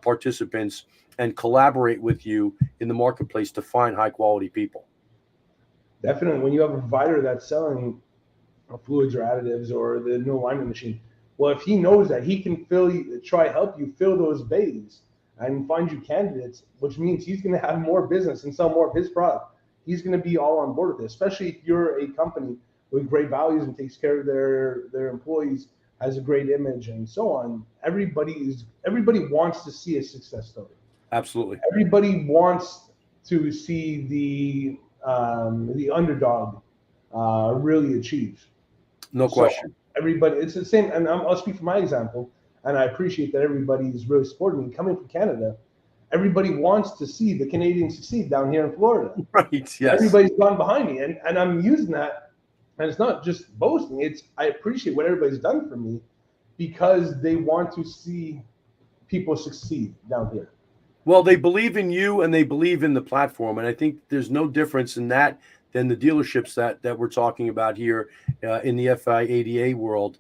[SPEAKER 2] participants and collaborate with you in the marketplace to find high quality people.
[SPEAKER 3] Definitely. When you have a provider that's selling fluids or additives or the new alignment machine, well, if he knows that he can help you fill those bays and find you candidates, which means he's going to have more business and sell more of his product. He's going to be all on board with it, especially if you're a company with great values and takes care of their employees, has a great image and so on. Everybody wants to see a success story.
[SPEAKER 2] Absolutely.
[SPEAKER 3] Everybody wants to see the underdog really achieve.
[SPEAKER 2] No question.
[SPEAKER 3] Everybody, it's the same. And I'll speak for my example, and I appreciate that everybody is really supporting me. Coming from Canada, everybody wants to see the Canadians succeed down here in Florida.
[SPEAKER 2] Right. Yes.
[SPEAKER 3] Everybody's gone behind me, and I'm using that. And it's not just boasting. I appreciate what everybody's done for me because they want to see people succeed down here.
[SPEAKER 2] Well, they believe in you and they believe in the platform. And I think there's no difference in that than the dealerships that we're talking about here in the FIADA world.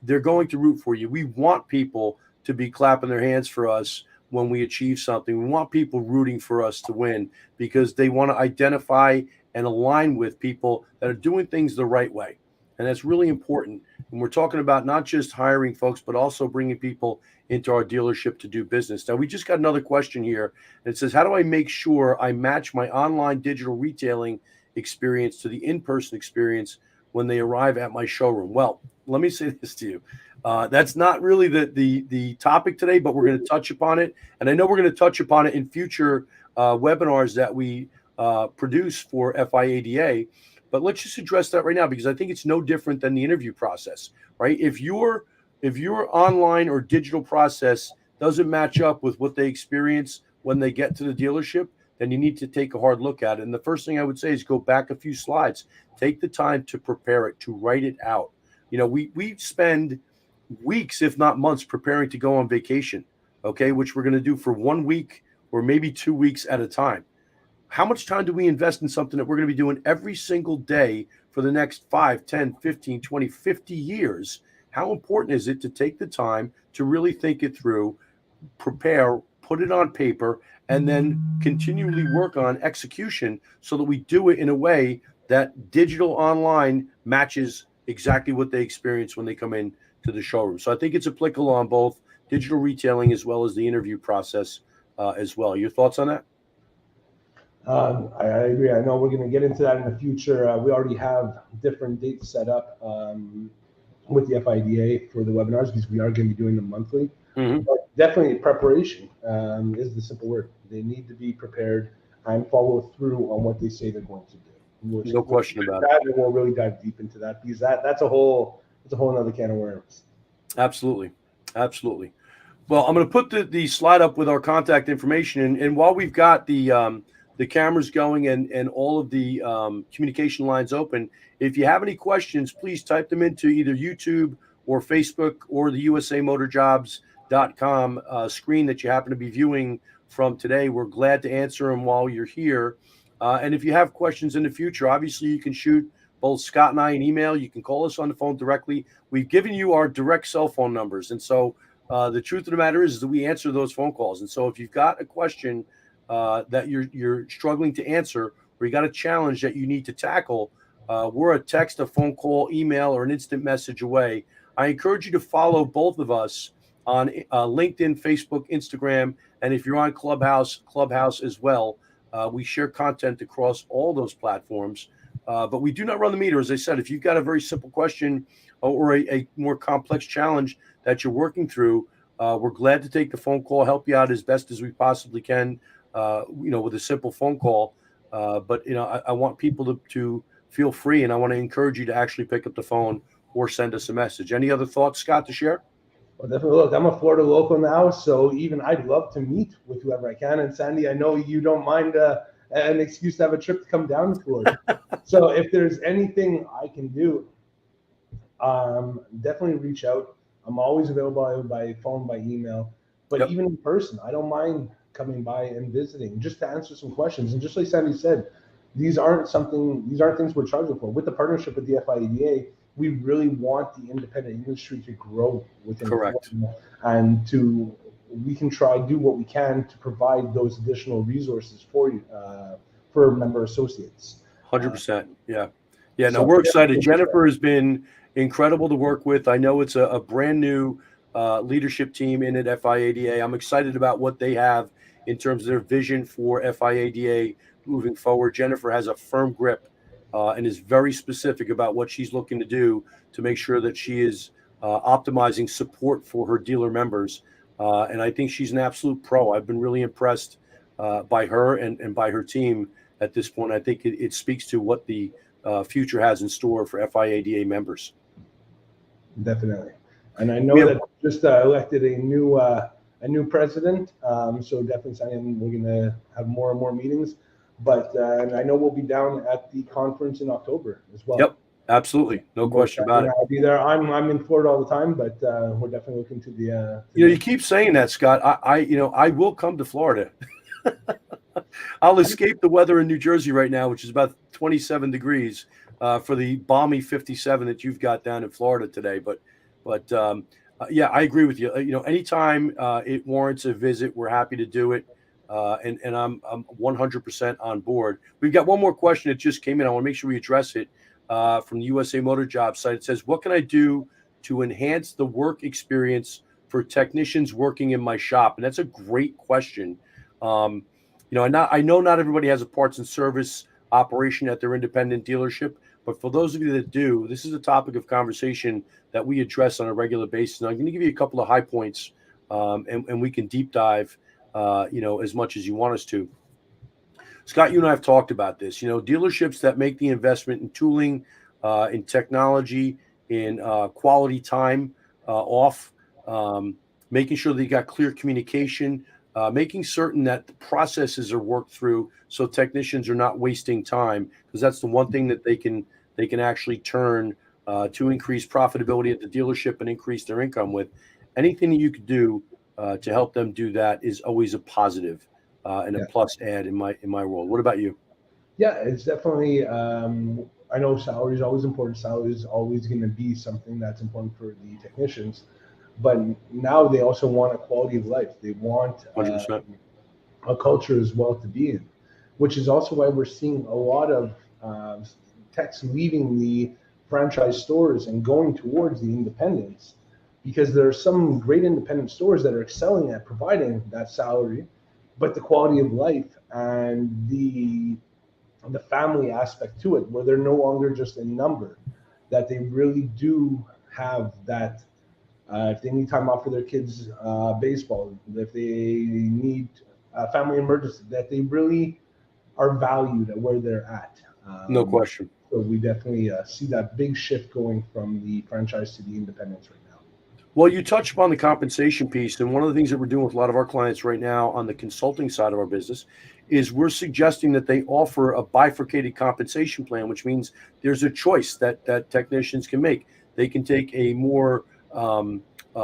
[SPEAKER 2] They're going to root for you. We want people to be clapping their hands for us when we achieve something. We want people rooting for us to win because they want to identify and align with people that are doing things the right way. And that's really important. And we're talking about not just hiring folks, but also bringing people into our dealership to do business. Now, we just got another question here. And it says, how do I make sure I match my online digital retailing experience to the in-person experience when they arrive at my showroom? Well, let me say this to you. That's not really the topic today, but we're going to touch upon it. And I know we're going to touch upon it in future webinars that we produce for FIADA. But let's just address that right now, because I think it's no different than the interview process, right? If your online or digital process doesn't match up with what they experience when they get to the dealership, then you need to take a hard look at it. And the first thing I would say is go back a few slides. Take the time to prepare it, to write it out. We spend weeks, if not months, preparing to go on vacation, okay, which we're going to do for 1 week or maybe 2 weeks at a time. How much time do we invest in something that we're going to be doing every single day for the next 5, 10, 15, 20, 50 years, how important is it to take the time to really think it through, prepare, put it on paper, and then continually work on execution so that we do it in a way that digital online matches exactly what they experience when they come in to the showroom. So I think it's applicable on both digital retailing as well as the interview process as well. Your thoughts on that?
[SPEAKER 3] I agree. I know we're going to get into that in the future. We already have different dates set up with the FIADA for the webinars because we are going to be doing them monthly.
[SPEAKER 2] Mm-hmm.
[SPEAKER 3] But definitely preparation is the simple word. They need to be prepared and follow through on what they say they're going to do.
[SPEAKER 2] No question about it.
[SPEAKER 3] And we'll really dive deep into that because that's a whole other can of worms.
[SPEAKER 2] Absolutely. Absolutely. Well, I'm going to put the slide up with our contact information. And while we've got the cameras going and all of the communication lines open, if you have any questions, please type them into either YouTube or Facebook or the usamotorjobs.com screen that you happen to be viewing from today. We're glad to answer them while you're here. And if you have questions in the future, obviously you can shoot both Scott and I an email. You can call us on the phone directly. We've given you our direct cell phone numbers. And so the truth of the matter is that we answer those phone calls. And so if you've got a question that you're struggling to answer, or you got a challenge that you need to tackle, we're a text, a phone call, email, or an instant message away. I encourage you to follow both of us on LinkedIn, Facebook, Instagram, and if you're on Clubhouse as well. We share content across all those platforms, but we do not run the meter. As I said, if you've got a very simple question or a more complex challenge that you're working through, we're glad to take the phone call, help you out as best as we possibly can, with a simple phone call. But I want people to feel free, and I want to encourage you to actually pick up the phone or send us a message. Any other thoughts, Scott, to share?
[SPEAKER 3] Well, definitely. Look, I'm a Florida local now, so even I'd love to meet with whoever I can. And Sandy, I know you don't mind an excuse to have a trip to come down to Florida. So if there's anything I can do, definitely reach out. I'm always available by phone, by email, but even in person, I don't mind coming by and visiting just to answer some questions. And just like Sandy said, these aren't things we're charging for. With the partnership with the FIADA, we really want the independent industry to grow within
[SPEAKER 2] Correct.
[SPEAKER 3] Florida, and we can do what we can to provide those additional resources for you, for member associates.
[SPEAKER 2] 100%. Yeah. No, we're excited. Jennifer has been incredible to work with. I know it's a brand new leadership team in at FIADA. I'm excited about what they have in terms of their vision for FIADA moving forward. Jennifer has a firm grip and is very specific about what she's looking to do to make sure that she is optimizing support for her dealer members. And I think she's an absolute pro. I've been really impressed by her and by her team at this point. I think it speaks to what the future has in store for FIADA members.
[SPEAKER 3] Definitely. And I know that just elected a new president. So definitely, we're going to have more and more meetings. But and I know we'll be down at the conference in October as well.
[SPEAKER 2] Yep, absolutely, no question about it.
[SPEAKER 3] I'll be there. I'm in Florida all the time, but we're definitely looking to the.
[SPEAKER 2] You keep saying that, Scott. I will come to Florida. I'll escape the weather in New Jersey right now, which is about 27 degrees, for the balmy 57 that you've got down in Florida today. But yeah, I agree with you. Anytime it warrants a visit, we're happy to do it. And I'm 100% on board. We've got one more question that just came in. I want to make sure we address it from the USA Motor Jobs site. It says, what can I do to enhance the work experience for technicians working in my shop? And that's a great question. I know not everybody has a parts and service operation at their independent dealership, but for those of you that do, this is a topic of conversation that we address on a regular basis. And I'm going to give you a couple of high points, and we can deep dive as much as you want us to. Scott, you and I have talked about this. Dealerships that make the investment in tooling, in technology, in quality time off, making sure that you got clear communication, making certain that the processes are worked through so technicians are not wasting time, because that's the one thing that they can actually turn to increase profitability at the dealership and increase their income with. Anything that you could do to help them do that is always a positive and a plus add in my world. What about you?
[SPEAKER 3] Yeah, it's definitely I know salary is always important. Salary is always going to be something that's important for the technicians, but now they also want a quality of life. They want
[SPEAKER 2] 100%.
[SPEAKER 3] a culture as well to be in, which is also why we're seeing a lot of techs leaving the franchise stores and going towards the independents, because there are some great independent stores that are excelling at providing that salary, but the quality of life and the family aspect to it, where they're no longer just a number, that they really do have that. If they need time off for their kids' baseball, if they need a family emergency, that they really are valued at where they're at.
[SPEAKER 2] No question.
[SPEAKER 3] So we definitely see that big shift going from the franchise to the independents right now.
[SPEAKER 2] Well, you touched upon the compensation piece, and one of the things that we're doing with a lot of our clients right now on the consulting side of our business is we're suggesting that they offer a bifurcated compensation plan, which means there's a choice that technicians can make. They can take a more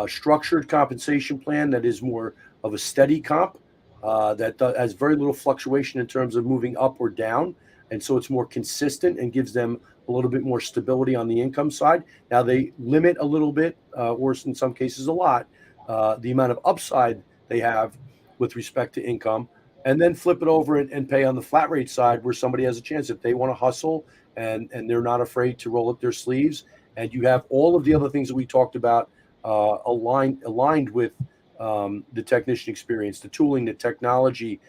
[SPEAKER 2] structured compensation plan that is more of a steady comp that has very little fluctuation in terms of moving up or down. And so it's more consistent and gives them a little bit more stability on the income side. Now they limit a little bit, or in some cases a lot, the amount of upside they have with respect to income, and then flip it over and pay on the flat rate side where somebody has a chance if they want to hustle and they're not afraid to roll up their sleeves. And you have all of the other things that we talked about aligned with the technician experience, the tooling, the technology,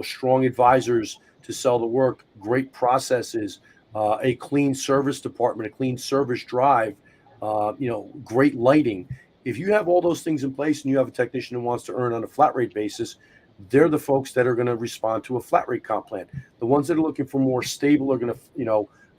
[SPEAKER 2] strong advisors to sell the work, great processes, a clean service department, a clean service drive, great lighting. If you have all those things in place and you have a technician who wants to earn on a flat rate basis, they're the folks that are going to respond to a flat rate comp plan. The ones that are looking for more stable are going to,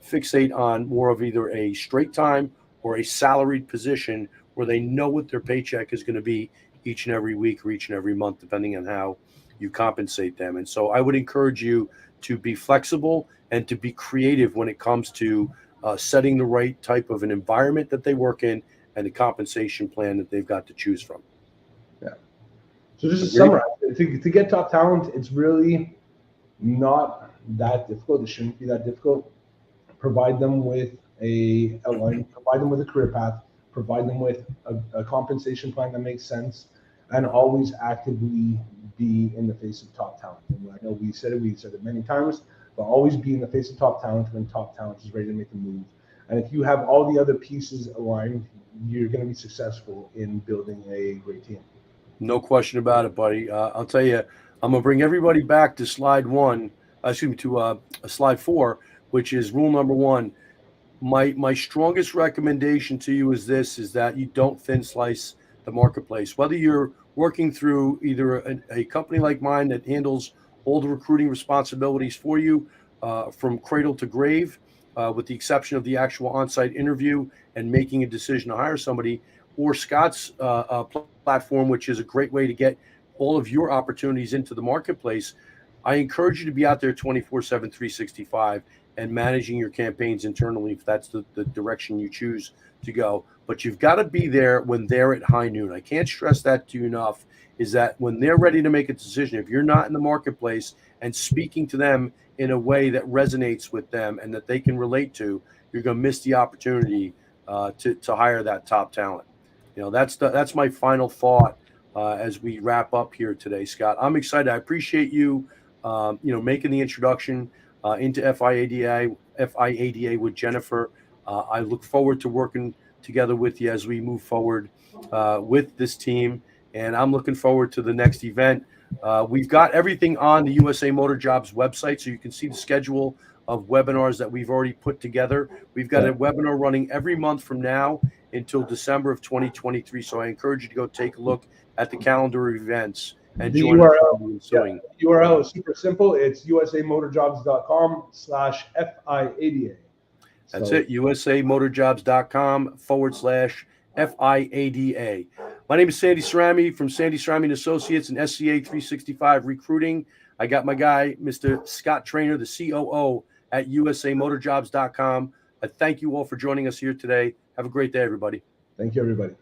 [SPEAKER 2] fixate on more of either a straight time or a salaried position where they know what their paycheck is going to be each and every week or each and every month, depending on how you compensate them. And so I would encourage you to be flexible and to be creative when it comes to setting the right type of an environment that they work in and the compensation plan that they've got to choose from.
[SPEAKER 3] Yeah. So just to summarize, to get top talent, it's really not that difficult. It shouldn't be that difficult. Provide them with a outline, provide them with a career path, provide them with a compensation plan that makes sense, and always actively be in the face of top talent. And I know we said it many times, but always be in the face of top talent when top talent is ready to make a move. And if you have all the other pieces aligned, you're going to be successful in building a great team.
[SPEAKER 2] No question about it, buddy. I'll tell you, I'm going to bring everybody back to slide 4, which is rule number 1. My strongest recommendation to you is that you don't thin slice the marketplace. Whether you're working through either a company like mine that handles all the recruiting responsibilities for you from cradle to grave, with the exception of the actual on-site interview and making a decision to hire somebody, or Scott's platform, which is a great way to get all of your opportunities into the marketplace, I encourage you to be out there 24/7, 365 and managing your campaigns internally if that's the direction you choose to go. But you've got to be there when they're at high noon. I can't stress that to you enough, is that when they're ready to make a decision, if you're not in the marketplace and speaking to them in a way that resonates with them and that they can relate to, you're going to miss the opportunity to hire that top talent. That's my final thought as we wrap up here today, Scott. I'm excited. I appreciate you, making the introduction into FIADA with Jennifer. I look forward to working together with you as we move forward with this team, and I'm looking forward to the next event. We've got everything on the USA Motor Jobs website, so you can see the schedule of webinars that we've already put together. We've got a webinar running every month from now until December of 2023, so I encourage you to go take a look at the calendar of events and
[SPEAKER 3] the
[SPEAKER 2] join
[SPEAKER 3] URL,
[SPEAKER 2] us.
[SPEAKER 3] the URL is super simple. It's usamotorjobs.com/FIADA.
[SPEAKER 2] That's it, usamotorjobs.com/FIADA. My name is Sandy Cerami from Sandy Cerami & Associates and SCA365 Recruiting. I got my guy, Mr. Scott Trainor, the COO at usamotorjobs.com. I thank you all for joining us here today. Have a great day, everybody.
[SPEAKER 3] Thank you, everybody.